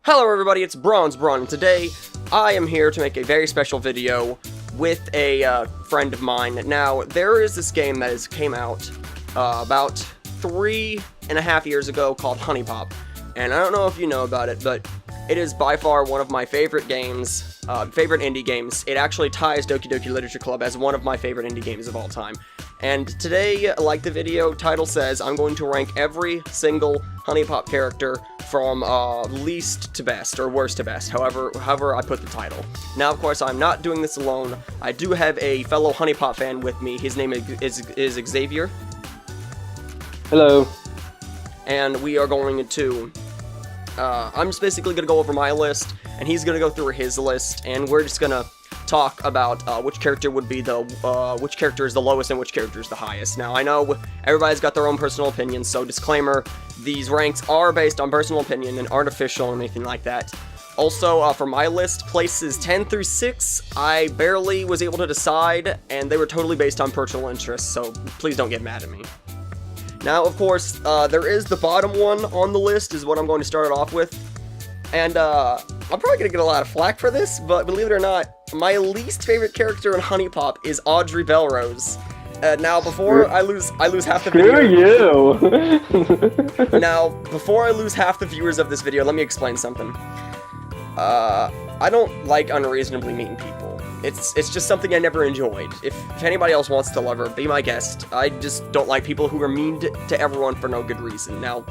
Hello everybody, it's Bronze Braun, and today I am here to make a very special video with a friend of mine. Now, there is this game that came out about 3.5 years ago called HuniePop, and I don't know if you know about it, but it is by far one of my favorite games, favorite indie games. It actually ties Doki Doki Literature Club as one of my favorite indie games of all time. And today, like the video title says, I'm going to rank every single HuniePop character from least to best, or worst to best, however I put the title. Now, of course, I'm not doing this alone. I do have a fellow HuniePop fan with me. His name is Xavier. Hello. And we are going to... I'm just basically going to go over my list, and he's going to go through his list, and we're just going to talk about which character would be which character is the lowest and which character is the highest. Now, I know everybody's got their own personal opinions, so disclaimer, these ranks are based on personal opinion and aren't official or anything like that. Also, for my list, places 10 through 6, I barely was able to decide, and they were totally based on personal interests, so please don't get mad at me. Now, of course, there is the bottom one on the list, is what I'm going to start it off with. And, I'm probably gonna get a lot of flack for this, but believe it or not, my least favorite character in HuniePop is Audrey Belrose. Now, before I lose half the video... Screw you! Now, before I lose half the viewers of this video, let me explain something. I don't like unreasonably mean people. It's just something I never enjoyed. If anybody else wants to love her, be my guest. I just don't like people who are mean to everyone for no good reason. Now,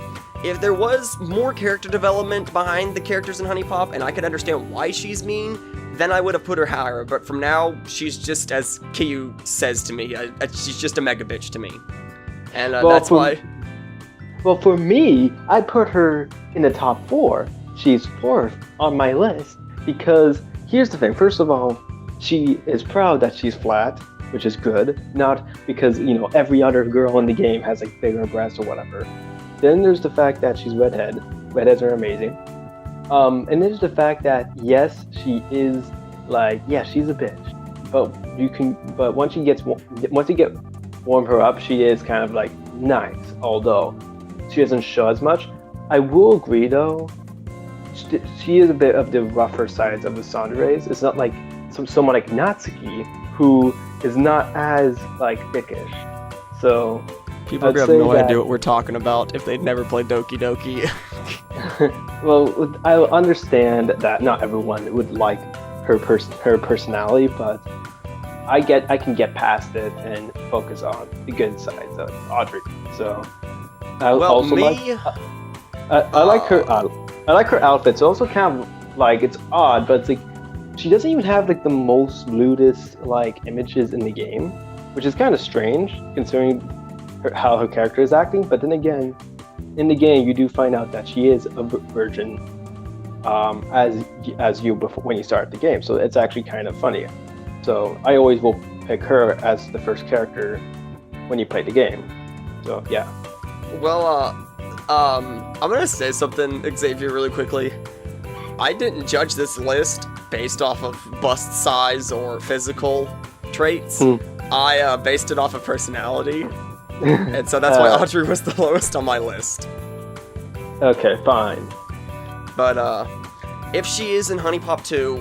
if there was more character development behind the characters in HuniePop, and I could understand why she's mean, then I would have put her higher. But from now, she's just, as Qiqi says to me, she's just a mega bitch to me. And that's why... Well, for me, I put her in the top 4. She's 4th on my list, because here's the thing. First of all, she is proud that she's flat, which is good. Not because, you know, every other girl in the game has like bigger breasts or whatever. Then there's the fact that she's redhead. Redheads are amazing. And there's the fact that, yes, she is like, yeah, she's a bitch. But once you get warm her up, she is kind of like nice. Although she doesn't show as much. I will agree though. She is a bit of the rougher sides of the tsunderes. It's not like someone like Natsuki, who is not as like thickish. So people have no idea what we're talking about if they'd never played Doki Doki. Well, I understand that not everyone would like her personality, but I can get past it and focus on the good sides of Audrey. So I like her. I like her outfits. Also, kind of like, it's odd, but it's like she doesn't even have like the most lewdest like images in the game, which is kind of strange considering how her character is acting. But then again, in the game, you do find out that she is a virgin, as you before when you start the game. So it's actually kind of funny. So I always will pick her as the first character when you play the game. So yeah. Well, I'm gonna say something, Xavier, really quickly. I didn't judge this list based off of bust size or physical traits. I based it off of personality. And so that's why Audrey was the lowest on my list. Okay, fine. But if she is in HuniePop 2,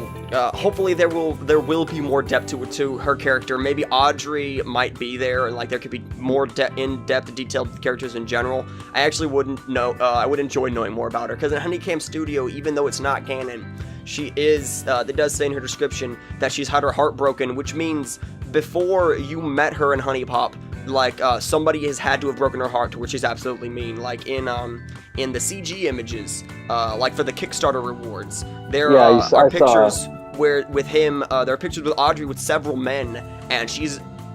hopefully there will be more depth to her character. Maybe Audrey might be there, and like there could be more in-depth, detailed characters in general. I actually wouldn't know. I would enjoy knowing more about her, because in HunieCam Studio, even though it's not canon, she is. It does say in her description that she's had her heart broken, which means before you met her in HuniePop, like somebody has had to have broken her heart, which is absolutely mean. Like in the CG images, like for the Kickstarter rewards, there are pictures with him. There are pictures with Audrey with several men, and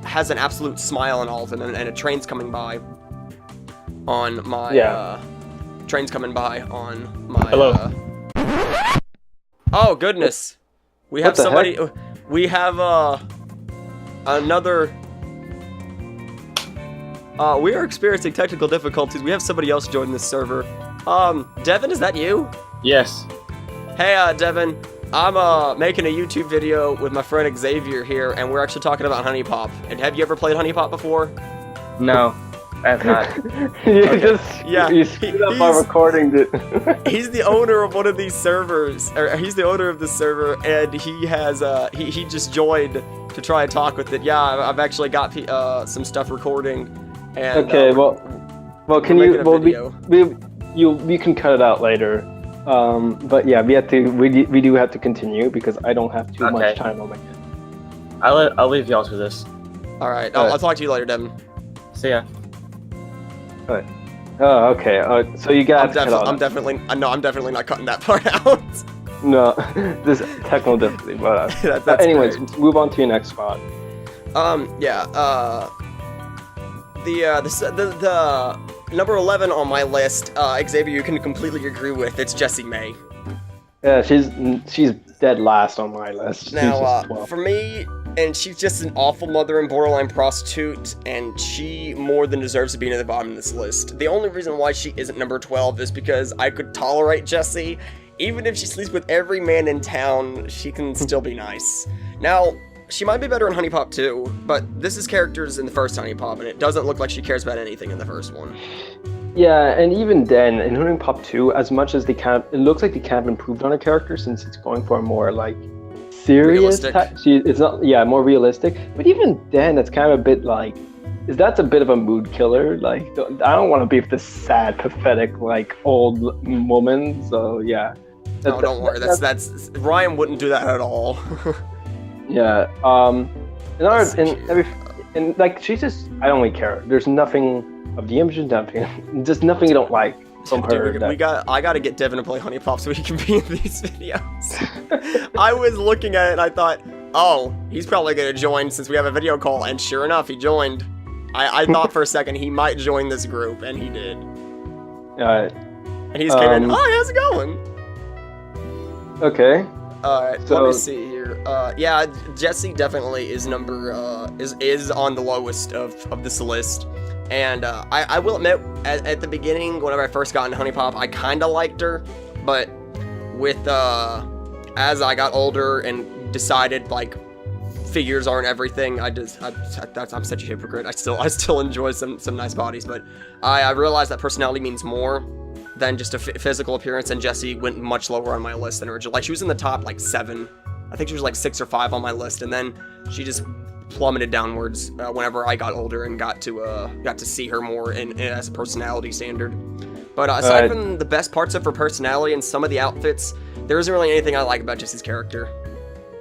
has an absolute smile and all of them, and a train's coming by on my train's coming by on my. Hello. Oh goodness, we have somebody. Heck? We have another. We are experiencing technical difficulties. We have somebody else join this server. Devin, is that you? Yes. Hey, Devin. I'm making a YouTube video with my friend Xavier here, and we're actually talking about HuniePop. And have you ever played HuniePop before? No. I have not. You Okay. just Yeah, you screwed up our he's- recording. He's the owner of one of these servers, or he's the owner of this server, and he has he just joined to try and talk with it. Yeah, I've actually got some stuff recording. And, Okay, well, can we're you? making a Well, video. you can cut it out later. But yeah, we do have to continue because I don't have too much Okay. time on my hands. I'll leave y'all to this. All right, I'll talk to you later, Devin. See ya. Oh, okay. So you got. I'm definitely not cutting that part out. No, this technical difficulty. But That's anyways, great. move on to your next spot. Yeah. The number 11 on my list, Xavier, you can completely agree with. It's Jessie May. Yeah, she's dead last on my list. She's Now, just 12. for me, and she's just an awful mother and borderline prostitute, and she more than deserves to be near the bottom of this list. The only reason why she isn't number 12 is because I could tolerate Jessie. Even if she sleeps with every man in town, she can still be nice. Now, she might be better in HuniePop too, but this is characters in the first HuniePop, and it doesn't look like she cares about anything in the first one. Yeah, and even then, in HuniePop 2, as much as it looks like they kind of improved on her character since it's going for a more like serious Realistic. type. It's not, more realistic. But even then, it's kind of a bit like, that's a bit of a mood killer. Like, I don't want to be with this sad, pathetic, like old woman. So yeah. No, don't worry. That's Ryan wouldn't do that at all. Yeah. And like she's just, I don't really care. There's nothing of the image, nothing, just nothing you don't like from her. Dude, I gotta get Devin to play HuniePop so he can be in these videos. I was looking at it and I thought, oh, he's probably gonna join since we have a video call, and sure enough, he joined. I thought for a second he might join this group, and he did. And he just came in, hi, how's it going? Okay. Alright, So- let me see here. Yeah, Jessie definitely is is on the lowest of this list. And I will admit, at the beginning, whenever I first got into HuniePop, I kind of liked her, but with as I got older and decided like figures aren't everything, I'm such a hypocrite. I still enjoy some nice bodies, but I realized that personality means more than just a physical appearance, and Jessie went much lower on my list than originally. Like, she was in the top like 7. I think she was like 6 or 5 on my list, and then she just plummeted downwards whenever I got older and got to see her more in as a personality standard. But aside from the best parts of her personality and some of the outfits, there isn't really anything I like about Jessie's character.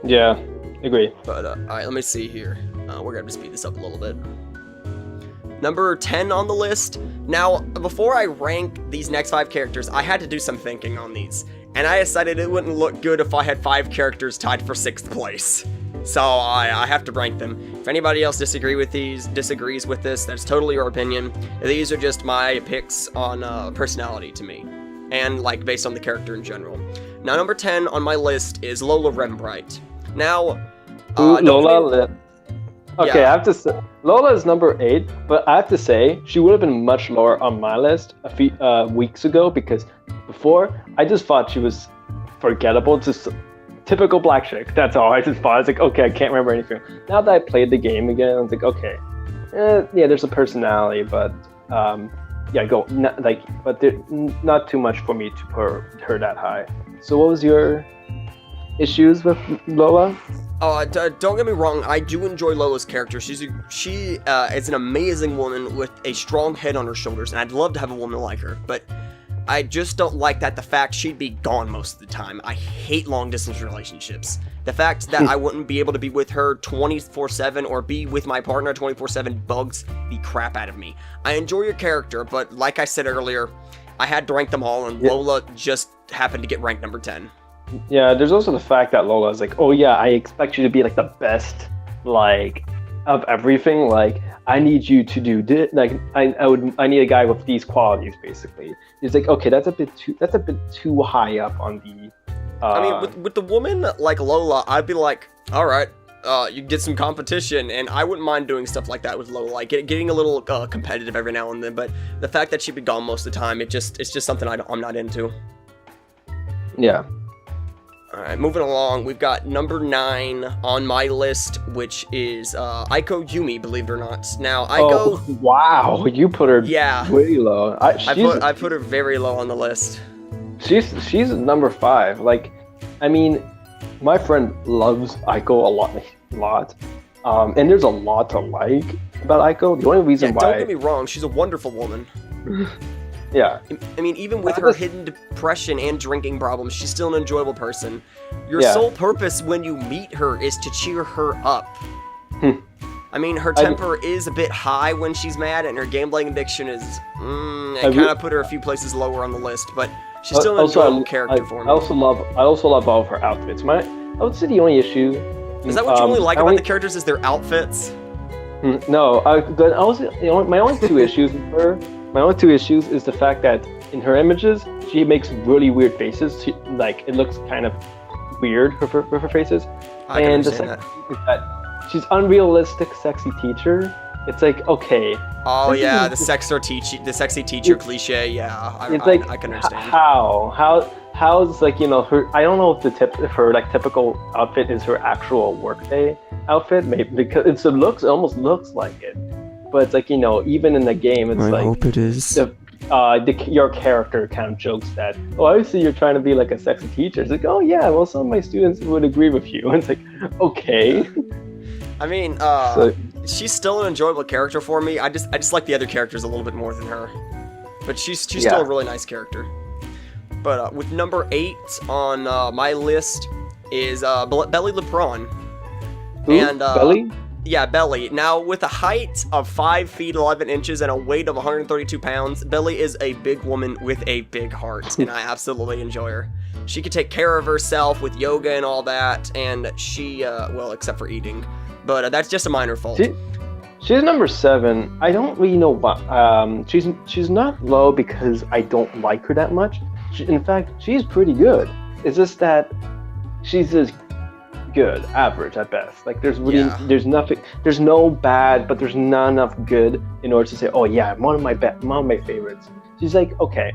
Yeah, agree. But alright, let me see here. We're gonna speed this up a little bit. Number 10 on the list. Now, before I rank these next 5 characters, I had to do some thinking on these. And I decided it wouldn't look good if I had 5 characters tied for 6th place. So I have to rank them. If anybody else disagrees with this, that's totally your opinion. These are just my picks on personality to me. And like based on the character in general. Now, number 10 on my list is Lola Rembright. Now, Lola. Okay, Yeah. I have to say, Lola is number 8, but I have to say she would have been much lower on my list a few weeks ago because before I just thought she was forgettable, just typical black chick. That's all. I just thought. I was like, okay, I can't remember anything. Now that I played the game again, I was like, okay, yeah, there's a personality, but but not too much for me to put her that high. So what was your issues with Lola? Don't get me wrong, I do enjoy Lola's character. She is an amazing woman with a strong head on her shoulders, and I'd love to have a woman like her, but I just don't like the fact she'd be gone most of the time. I hate long-distance relationships. The fact that I wouldn't be able to be with her 24/7 or be with my partner 24/7 bugs the crap out of me. I enjoy your character, but like I said earlier, I had to rank them all, and Lola just happened to get ranked number 10. Yeah, there's also the fact that Lola is like, oh yeah, I expect you to be like the best, like, of everything. Like, I need you to do this. Like, I need a guy with these qualities, basically. It's like, okay, that's a bit too high up on the. I mean, with the woman like Lola, I'd be like, all right, you get some competition, and I wouldn't mind doing stuff like that with Lola, like getting a little competitive every now and then. But the fact that she'd be gone most of the time, it's just something I'm not into. Yeah. Alright, moving along, we've got number 9 on my list, which is Aiko Yumi, believe it or not. Now, Aiko... Oh, wow, you put her Yeah. way low. I put her very low on the list. She's number 5. Like, I mean, my friend loves Aiko a lot. And there's a lot to like about Aiko. The only reason why... Don't get me wrong, she's a wonderful woman. Yeah. I mean, even with her hidden depression and drinking problems, she's still an enjoyable person. Your sole purpose when you meet her is to cheer her up. I mean, her temper is a bit high when she's mad, and her gambling addiction is... I kind of put her a few places lower on the list, but she's still an enjoyable character for me. I also love all of her outfits. I would say the only issue... Is that what you only like about the characters, is their outfits? No, my only two issues with her... My only two issues is the fact that in her images, she makes really weird faces. It looks kind of weird with her faces. And the second is that she's unrealistic, sexy teacher. It's like, okay. Oh yeah, the sexy teacher cliche. Yeah, I can understand. How's like, you know, her? I don't know if her like typical outfit is her actual workday outfit, maybe because it almost looks like it. But it's like, you know, even in the game, it's I hope it is. Your character kind of jokes that, oh, I see you're trying to be like a sexy teacher. It's like, oh yeah, well, some of my students would agree with you. And it's like, okay. I mean, she's still an enjoyable character for me. I just like the other characters a little bit more than her. But she's still a really nice character. But with number 8 on my list is Belly LeBron. And Belly? Yeah, Belly. Now, with a height of 5 feet 11 inches and a weight of 132 pounds, Belly is a big woman with a big heart, and I absolutely enjoy her. She can take care of herself with yoga and all that, and she, well, except for eating, but that's just a minor fault. She's number 7. I don't really know why. She's not low because I don't like her that much. In fact, she's pretty good. It's just that she's just good, average at best. Like there's nothing, there's no bad, but there's not enough good in order to say, oh yeah, one of my favorites. She's like, okay,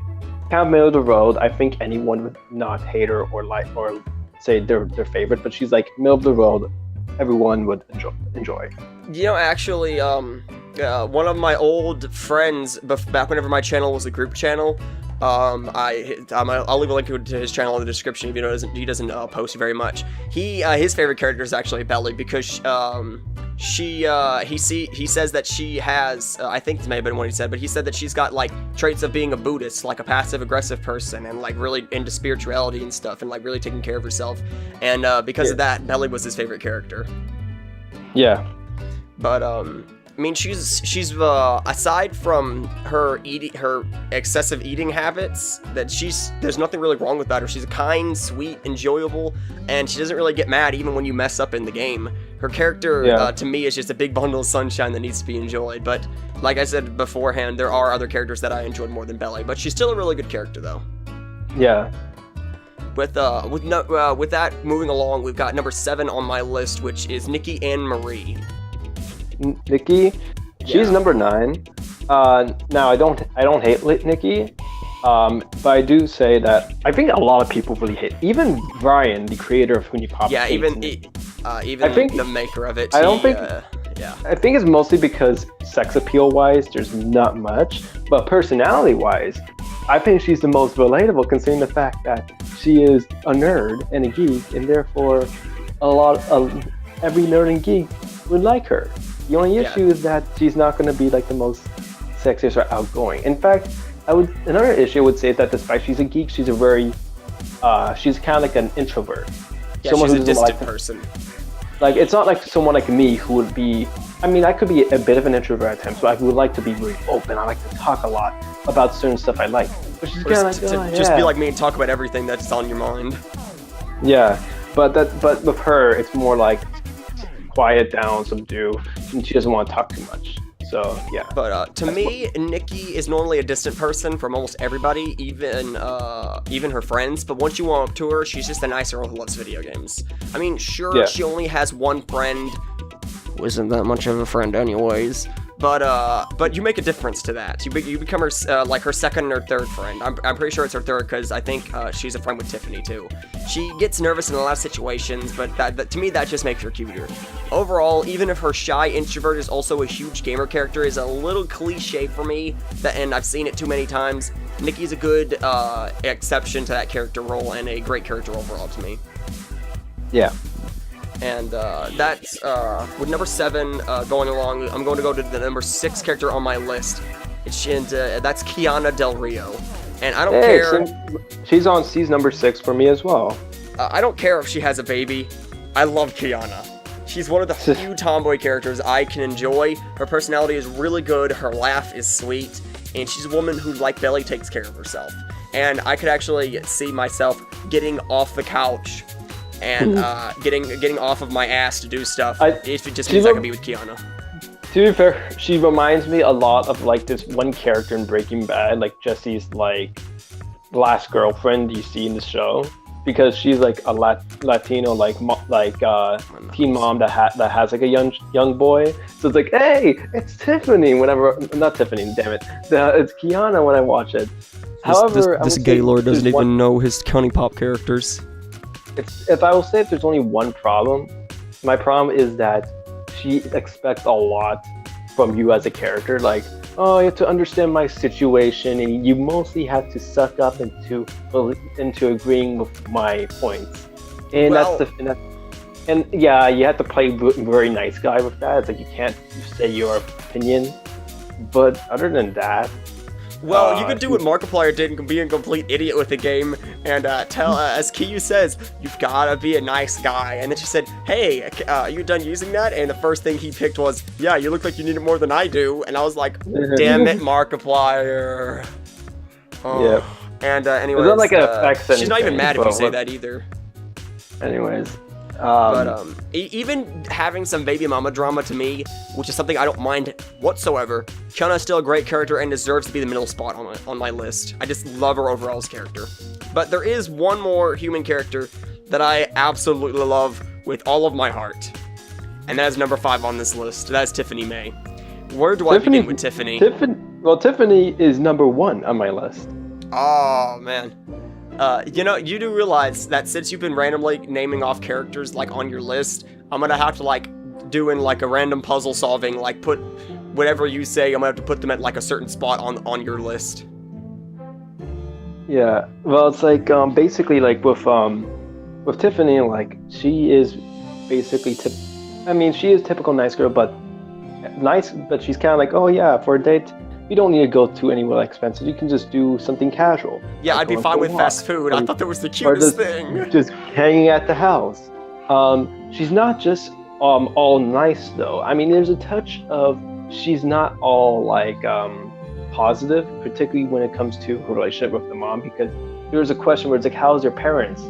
kind of middle of the road. I think anyone would not hate her or like or say their favorite, but she's like middle of the road. Everyone would enjoy. You know, actually, one of my old friends back whenever my channel was a group channel. I'll leave a link to his channel in the description if you know he doesn't post very much. His favorite character is actually Belly because he says that she has I think this may have been what he said, but he said that she's got like traits of being a Buddhist, like a passive aggressive person, and like really into spirituality and stuff, and like really taking care of herself. And because of that, Belly was his favorite character. Yeah. But I mean, she's aside from her excessive eating habits, there's nothing really wrong with her. She's kind, sweet, enjoyable, and she doesn't really get mad even when you mess up in the game. Her character, to me, is just a big bundle of sunshine that needs to be enjoyed. But like I said beforehand, there are other characters that I enjoyed more than Belly, but she's still a really good character, though. Yeah. With that moving along, we've got number 7 on my list, which is Nikki and Marie. Nikki, she's number 9. Now I don't hate Nikki, but I do say that I think a lot of people really hate. Even Brian, the creator of HuniePop. Yeah, even the maker of it. I think it's mostly because sex appeal wise, there's not much, but personality wise, I think she's the most relatable, considering the fact that she is a nerd and a geek, and therefore every nerd and geek would like her. The only issue is that she's not going to be like the most sexiest or outgoing. In fact, another issue I would say is that despite she's a geek, she's she's kind of like an introvert. Yeah, someone she's a distant person. Like, it's not like someone like me who would be, I mean, I could be a bit of an introvert at times, so I would like to be really open. I like to talk a lot about certain stuff I like. But she's kind of like, just be like me and talk about everything that's on your mind. Yeah, but with her, it's more like quiet down, subdue, and she doesn't want to talk too much. So yeah. But to me, Nikki is normally a distant person from almost everybody, even her friends. But once you walk up to her, she's just a nice girl who loves video games. I mean, sure, she only has one friend, who isn't that much of a friend anyways. But you make a difference to that. You become her like her second or third friend. I'm pretty sure it's her third because I think she's a friend with Tiffany too. She gets nervous in a lot of situations, but that to me that just makes her cuter. Overall, even if her shy introvert is also a huge gamer character, is a little cliche for me. And I've seen it too many times. Nikki's a good exception to that character role and a great character overall to me. Yeah. And that's with number 7 going along. I'm going to go to the number 6 character on my list. That's Kiana Del Rio. And I don't care. She's on C's number 6 for me as well. I don't care if she has a baby. I love Kiana. She's one of the few tomboy characters I can enjoy. Her personality is really good. Her laugh is sweet. And she's a woman who, like Belly, takes care of herself. And I could actually see myself getting off the couch and getting off of my ass to do stuff. If it just means I can be with Kiana. To be fair, she reminds me a lot of like this one character in Breaking Bad, like Jesse's like last girlfriend you see in the show, because she's like a Latino teen mom that has like a young boy. So it's like, hey, it's Tiffany. Whenever, not Tiffany, damn it, it's Kiana when I watch it. However, this Gaylord doesn't even know his HuniePop characters. If I will say if there's only one problem, my problem is that she expects a lot from you as a character. Like, oh, you have to understand my situation, and you mostly have to suck up into agreeing with my points. And yeah, you have to play very nice guy with that. It's like you can't say your opinion. But other than that, well, you could do what Markiplier did and be a complete idiot with the game and tell, as Qiqi says, you've gotta be a nice guy. And then she said, hey, are you done using that? And the first thing he picked was, yeah, you look like you need it more than I do. And I was like, damn it, Markiplier. Oh. Yeah. And anyways, it's not like it affects anything, she's not even mad if you say that either. Anyways. Even having some baby mama drama to me, which is something I don't mind whatsoever, Kiana is still a great character and deserves to be the middle spot on my list. I just love her overall as character. But there is one more human character that I absolutely love with all of my heart. And that is number 5 on this list. That is Tiffany May. Where do I begin with Tiffany? Tiffany is number 1 on my list. Oh, man. You do realize that since you've been randomly naming off characters, like, on your list, I'm gonna have to, like, doing, like, a random puzzle solving, like, put whatever you say, I'm gonna have to put them at, like, a certain spot on your list. Yeah, well, it's like, basically, like, with Tiffany, like, she is basically, she is typical nice girl, but she's kind of like, oh, yeah, for a date, you don't need to go to anywhere expensive. You can just do something casual. Yeah, like I'd be fine with fast food. I thought that was the cutest thing. Just hanging at the house. She's not just all nice though. I mean, there's a touch of she's not all like positive, particularly when it comes to her relationship with the mom. Because there was a question where it's like, how's your parents?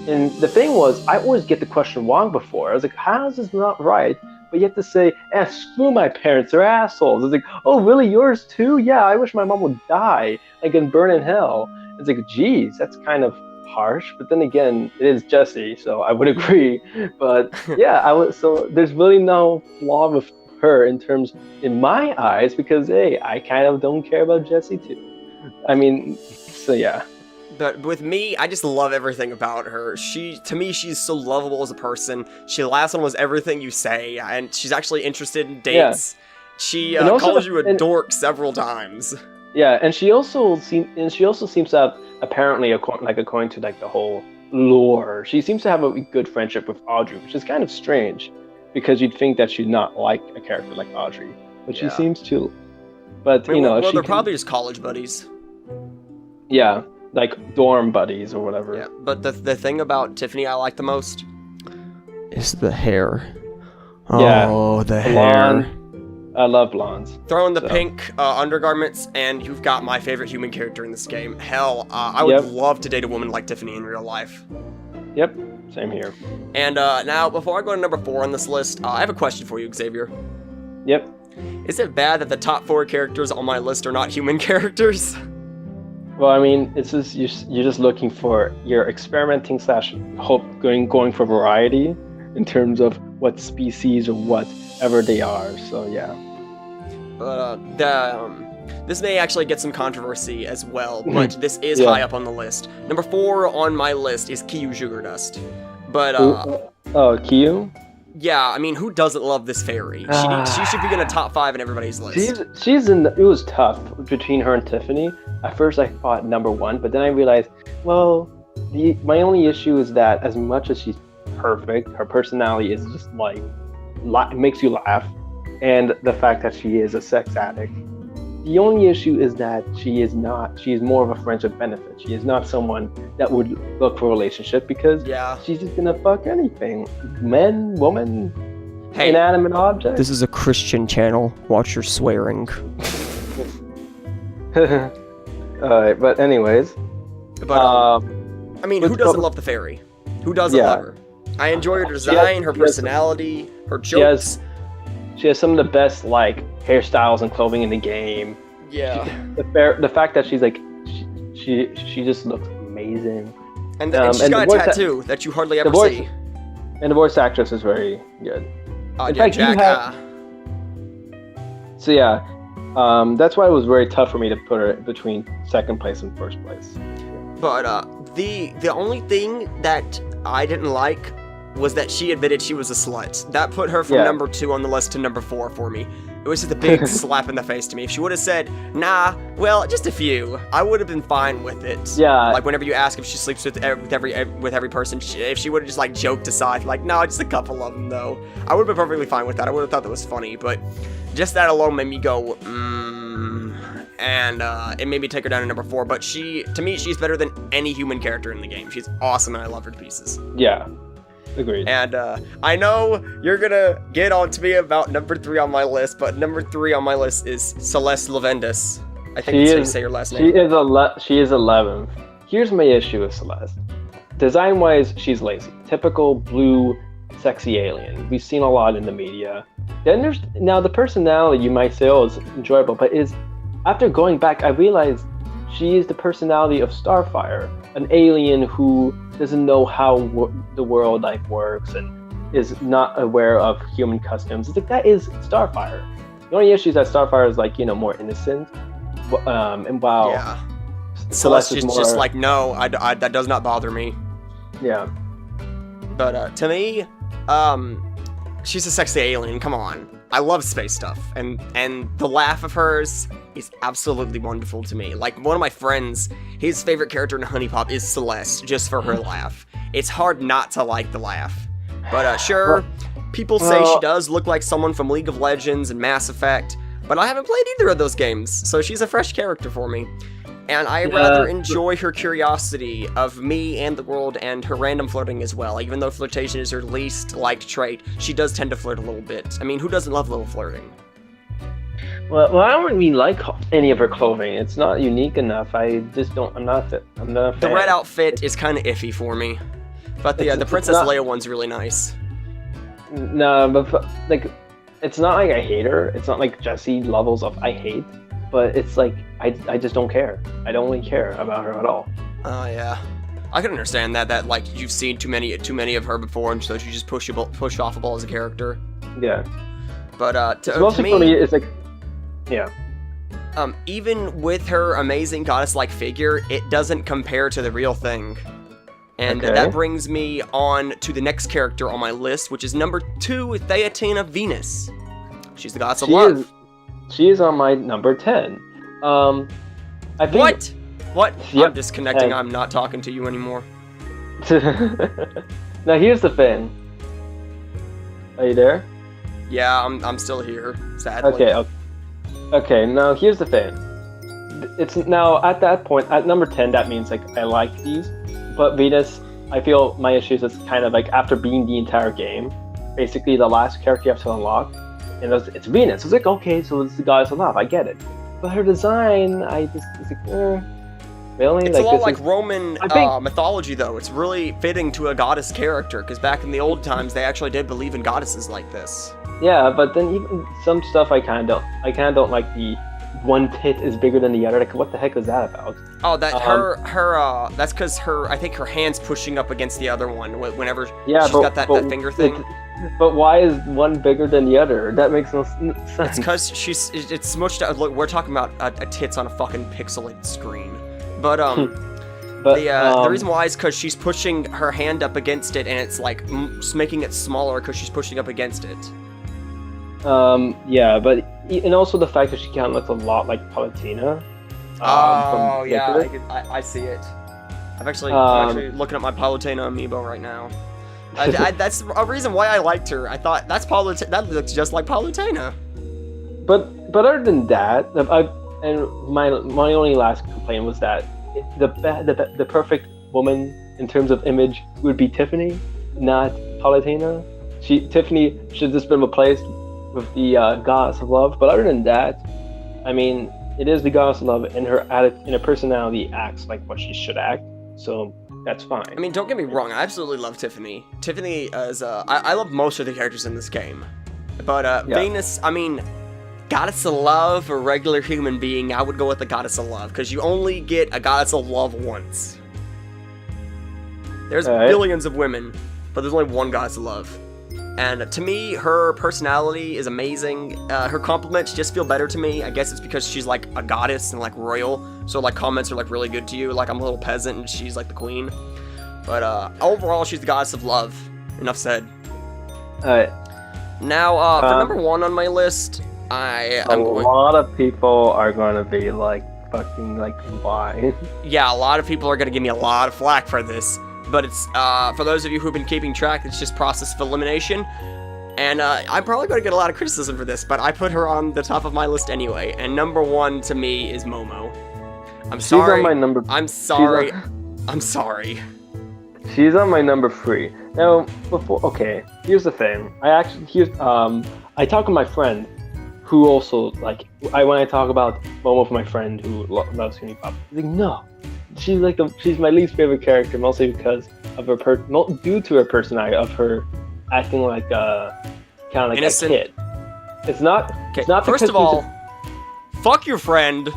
And the thing was, I always get the question wrong before. I was like, how is this not right? But you have to say, screw my parents, they're assholes. It's like, oh, really, yours too? Yeah, I wish my mom would die, like, and burn in hell. It's like, geez, that's kind of harsh. But then again, it is Jessie, so I would agree. But yeah, so there's really no flaw with her in my eyes, because, hey, I kind of don't care about Jessie too. I mean, so yeah. But with me, I just love everything about her. To me, she's so lovable as a person. She laughs on almost everything you say, and she's actually interested in dates. Yeah. She calls you a dork several times. Yeah, and she also seems to have, apparently, according to like the whole lore, she seems to have a good friendship with Audrey, which is kind of strange, because you'd think that she'd not like a character like Audrey, but she seems to. But they're probably just college buddies. Yeah. Like dorm buddies or whatever. Yeah, but the thing about Tiffany I like the most is the hair. Oh, the hair. I love blondes. Throw in the pink undergarments, and you've got my favorite human character in this game. Hell, I would love to date a woman like Tiffany in real life. Yep, same here. And now, before I go to number 4 on this list, I have a question for you, Xavier. Yep. Is it bad that the top 4 characters on my list are not human characters? Well, I mean, it's just you're just looking for, you're experimenting / going for variety in terms of what species or whatever they are. So yeah. But this may actually get some controversy as well, but this is high up on the list. Number 4 on my list is Qiqi Sugar Dust. But Qiqi? yeah, I mean, who doesn't love this fairy? She should be in a top 5 in everybody's list. It was tough between her and Tiffany. At first I thought number 1, but then I realized, well, my only issue is that as much as she's perfect, her personality is just like makes you laugh, and the fact that she is a sex addict. The only issue is that she is more of a friendship benefit. She is not someone that would look for a relationship because she's just gonna fuck anything. Men, woman, inanimate object. This is a Christian channel. Watch your swearing. Alright, but anyways. But, I mean, who doesn't love the fairy? Who doesn't love her? I enjoy her design, her personality, her jokes. She has some of the best hairstyles and clothing in the game. Yeah. The fact that she's she just looks amazing. And she's got a tattoo that you hardly ever see. And the voice actress is very good. In fact, Jack. So yeah, that's why it was very tough for me to put her between second place and first place. But the only thing that I didn't like was that she admitted she was a slut. That put her from number 2 on the list to number 4 for me. It was just a big slap in the face to me. If she would have said, nah, well, just a few, I would have been fine with it. Yeah. Like, whenever you ask if she sleeps with every person, if she would have just, joked aside, no, just a couple of them, though, I would have been perfectly fine with that. I would have thought that was funny, but just that alone made me go, and it made me take her down to number 4, but to me, she's better than any human character in the game. She's awesome, and I love her to pieces. Yeah. Agreed. And I know you're gonna get on to me about number 3 on my list, but number 3 on my list is Celeste Lavendus. I think that's how you say your last name. She is 11th. Here's my issue with Celeste. Design-wise, she's lazy. Typical blue, sexy alien. We've seen a lot in the media. Then there's the personality. You might say, oh, it's enjoyable, but after going back, I realized she is the personality of Starfire, an alien who doesn't know how the world works and is not aware of human customs. It's that is Starfire. The only issue is that Starfire is more innocent, and while Celeste is just no, that does not bother me. Yeah. But to me, she's a sexy alien. Come on. I love space stuff, and the laugh of hers is absolutely wonderful to me. One of my friends, his favorite character in HuniePop is Celeste, just for her laugh. It's hard not to like the laugh. But sure, people say she does look like someone from League of Legends and Mass Effect, but I haven't played either of those games, so she's a fresh character for me. And I rather enjoy her curiosity of me and the world and her random flirting as well. Even though flirtation is her least liked trait, she does tend to flirt a little bit. I mean, who doesn't love little flirting? Well, I don't really like any of her clothing. It's not unique enough. I'm not a fan. The red outfit is kind of iffy for me. But the Princess Leia one's really nice. No, but it's not like I hate her. It's not like Jessie levels of I hate. But it's I just don't care. I don't really care about her at all. Oh yeah, I can understand that you've seen too many of her before, and so you just push off a ball as a character. Yeah. But to me, for me, it's yeah. Even with her amazing goddess-like figure, it doesn't compare to the real thing. And that brings me on to the next character on my list, which is number 2, Theatina Venus. She's the goddess of love. She is on my number 10. I think... What? Yep. I'm disconnecting. I'm not talking to you anymore. Now here's the thing. Are you there? Yeah, I'm still here. Sadly. Okay. Now here's the thing. It's now at that point at number 10. That means I like these, but Venus. I feel my issue is it's kind of after being the entire game, basically the last character you have to unlock. And it's Venus. It's okay, so it's the goddess of love. I get it. But her design, really? It's a lot like Roman mythology, though. It's really fitting to a goddess character, because back in the old times, they actually did believe in goddesses like this. Yeah, but then even some stuff I kind of don't like the one tit is bigger than the other. What the heck is that about? Oh, that's because I think her hand's pushing up against the other one whenever she's got that finger thing. But why is one bigger than the other? That makes no sense. It's because it's smushed out. Look, we're talking about a tits on a fucking pixelated screen. But But the reason why is because she's pushing her hand up against it, and it's like making it smaller because she's pushing up against it. Yeah, but and also the fact that she kind of looks a lot like Palutena. Oh yeah, I see it. I'm actually looking at my Palutena amiibo right now. That's a reason why I liked her. I thought that looks just like Palutena. But other than that, my only last complaint was that the perfect woman in terms of image would be Tiffany, not Palutena. Tiffany should just been replaced with the goddess of love. But other than that, I mean, it is the goddess of love, and her personality acts like what she should act. So that's fine. I mean, don't get me wrong. I absolutely love Tiffany. Tiffany is I love most of the characters in this game, but Venus. I mean, goddess of love or regular human being, I would go with the goddess of love because you only get a goddess of love once. There's billions of women, but there's only one goddess of love. And to me, her personality is amazing. Her compliments just feel better to me. I guess it's because she's like a goddess and like royal. So like comments are like really good to you. Like I'm a little peasant and she's like the queen. But overall, she's the goddess of love. Enough said. Now, for number one on my list, a lot of people are gonna be like fucking like why? Yeah, a lot of people are gonna give me a lot of flack for this. But it's, for those of you who've been keeping track, it's just process of elimination. And I'm probably going to get a lot of criticism for this, but I put her on the top of my list anyway. And number one to me is Momo. I'm sorry. She's on my number... I'm sorry. I'm sorry. She's on my number 3. Now, okay, here's the thing. I talked to my friend who also, like, when I talk about Momo with my friend who loves HuniePop, he's like, no. She's my least favorite character, mostly because of her due to her personality, of her acting like kind of like innocent. A kid. It's not. Okay. It's not. First of all, fuck your friend.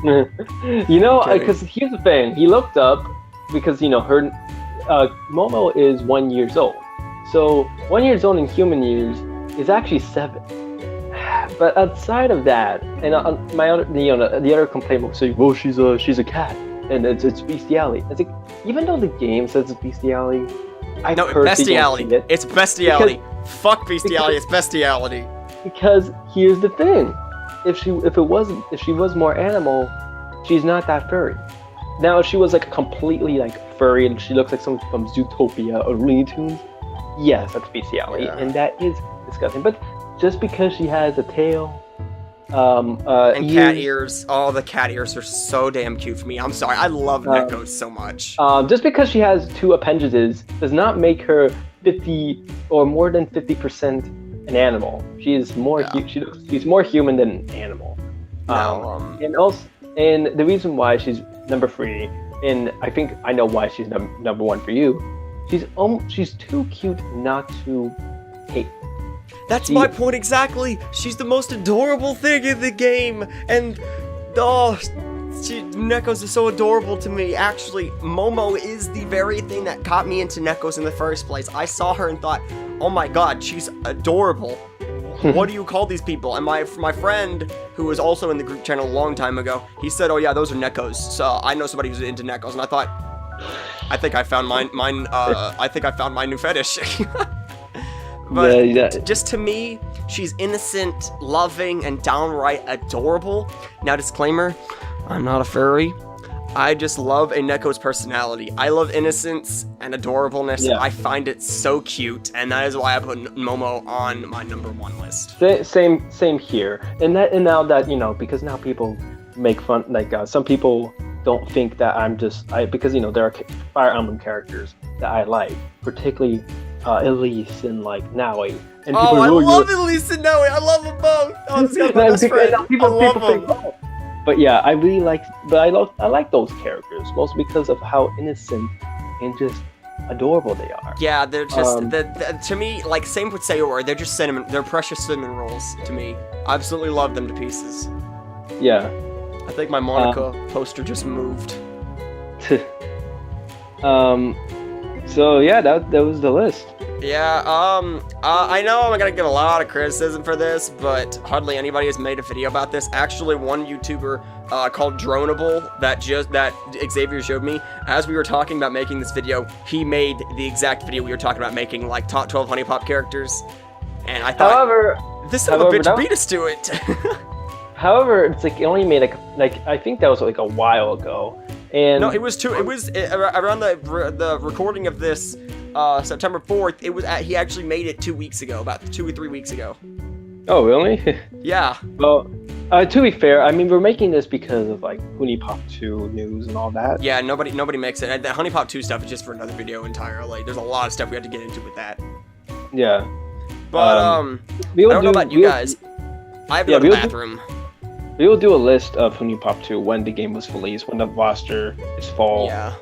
You know, because here's the thing. He looked up because her Momo is 1 year old. So 1 year old in human years is actually 7. But outside of that, and the other complaint was saying, well, she's a cat. And it's bestiality. It's like, even though the game says it's bestiality, bestiality. It's bestiality. Fuck bestiality. It's bestiality. Because here's the thing: if she was more animal, she's not that furry. Now, if she was like completely like furry and she looks like someone from Zootopia or Looney Tunes, yes, that's bestiality, and that is disgusting. But just because she has a tail. And cat ears. Oh, the cat ears are so damn cute for me. I'm sorry. I love Neko so much. Just because she has 2 appendages does not make her 50 or more than 50% an animal. She is more. She's more human than an animal. And the reason why she's number 3, and I think I know why she's number 1 for you. She's too cute not to hate. That's my point exactly. She's the most adorable thing in the game, and Nekos is so adorable to me. Actually, Momo is the very thing that got me into Nekos in the first place. I saw her and thought, oh my god, she's adorable. What do you call these people? And my friend, who was also in the group channel a long time ago, he said, oh yeah, those are Nekos. So I know somebody who's into Nekos, and I thought, I think I found mine. I think I found my new fetish. But just to me, she's innocent, loving, and downright adorable. Now, disclaimer, I'm not a furry. I just love a Neko's personality. I love innocence and adorableness. Yeah. I find it so cute, and that is why I put Momo on my number 1 list. Same here. And now that, because now people make fun, like some people don't think that because there are Fire Emblem characters that I like, particularly Elise and like Naoi. And I love Elise and Naoi. I love them both. Oh, this guy's my best friend. I love them. But yeah, I really like those characters, mostly because of how innocent and just adorable they are. Yeah, they're just to me, like same with Sayori. They're just cinnamon. They're precious cinnamon rolls to me. I absolutely love them to pieces. Yeah. I think my Monica poster just moved. So yeah, that was the list. Yeah, I know I'm gonna get a lot of criticism for this, but hardly anybody has made a video about this. Actually, one YouTuber called Dronable that Xavier showed me, as we were talking about making this video, he made the exact video we were talking about making, like top 12 HuniePop characters, and I thought, However, this son of a bitch beat us to it. However, it's like it only made like I think that was like a while ago, and No, it was around the recording of this September 4th. It was he actually made it 2 weeks ago, about 2 or 3 weeks ago. Oh, really? Yeah. Well, to be fair, I mean we're making this because of like HuniePop 2 news and all that. Yeah, nobody makes it. And the HuniePop 2 stuff is just for another video entirely. There's a lot of stuff we have to get into with that. Yeah. But I don't know about you guys. I have to go to the bathroom. We will do a list of HuniePop 2 when the game was released, when the roster is full. Yeah.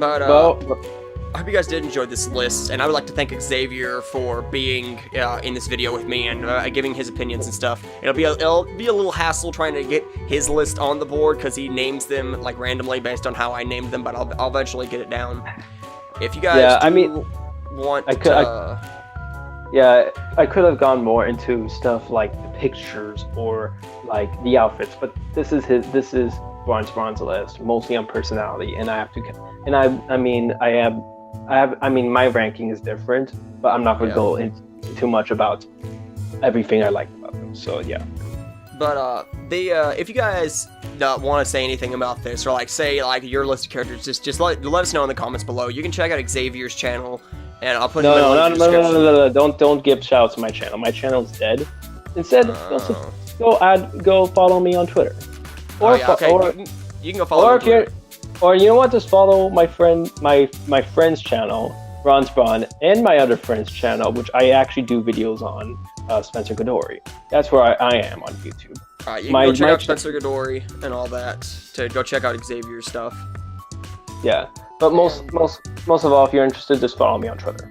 But I hope you guys did enjoy this list, and I would like to thank Xavier for being in this video with me and giving his opinions and stuff. It'll be a little hassle trying to get his list on the board because he names them like randomly based on how I named them, but I'll eventually get it down. If you guys want I could have gone more into stuff like the pictures or like the outfits, but this is Bronze list, mostly on personality, and I have to, and I mean my ranking is different, but I'm not gonna go into too much about everything I like about them. So yeah. But if you guys want to say anything about this, or like say like your list of characters, just let us know in the comments below. You can check out Xavier's channel, and I'll put no, don't give shout outs to my channel. My channel's dead. Instead, go follow me on Twitter. Or you can go follow me. Or you know what? Just follow my friend's channel, Bronze Braun, and my other friend's channel, which I actually do videos on, Spencer Godori. That's where I am on YouTube. Alright, you can go check out Spencer Godori and all that to go check out Xavier's stuff. Yeah, but most of all, if you're interested, just follow me on Twitter.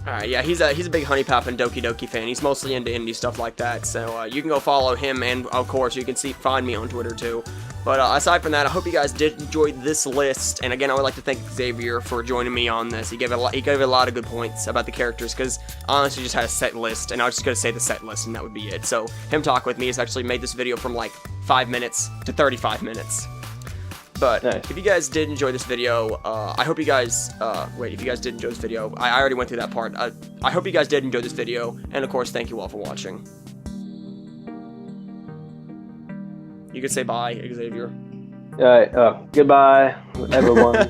Alright, yeah, he's a big HuniePop and Doki Doki fan. He's mostly into indie stuff like that, so you can go follow him, and of course you can find me on Twitter too. But aside from that, I hope you guys did enjoy this list, and again, I would like to thank Xavier for joining me on this. He gave a lot of good points about the characters, because honestly, just had a set list, and I was just going to say the set list, and that would be it. So him talking with me has actually made this video from like 5 minutes to 35 minutes. But nice. If you guys did enjoy this video, I hope you guys, if you guys did enjoy this video, I already went through that part. I hope you guys did enjoy this video, and of course, thank you all for watching. You could say bye, Xavier. Goodbye, everyone.